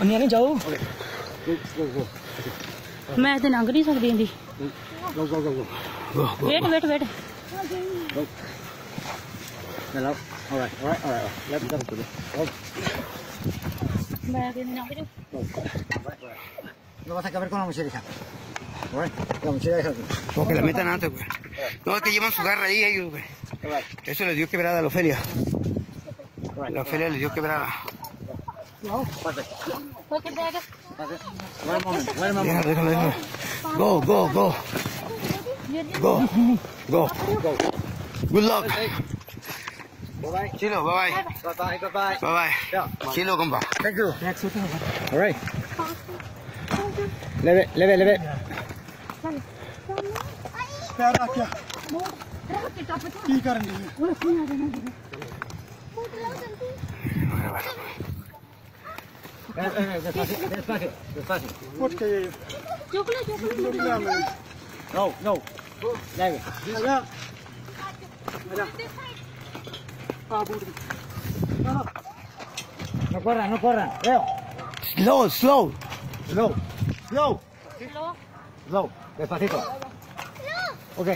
अन्य नहीं जाओ मैं तो लंघ नहीं सकती इंदी वेट वेट वेट मैं que no creo. No vas a acabar con la mochila, hija. La mochila esa. O que la metan antes, güey. No, es que llevan su garra ahí ellos, güey. Eso les dio quebrada a la Ofelia. La Ofelia les dio quebrada. Déjalo. Go. Go. Good luck. Bye-bye. Chilo, bye-bye. Bye-bye. Bye-bye. Chilo, compa. Thank you. All right. Leve. पैर रख क्या की करनी Despacio. उठ के No. Leve. आजा No corran. Leo. Slow. Slow. Despacito. Ok.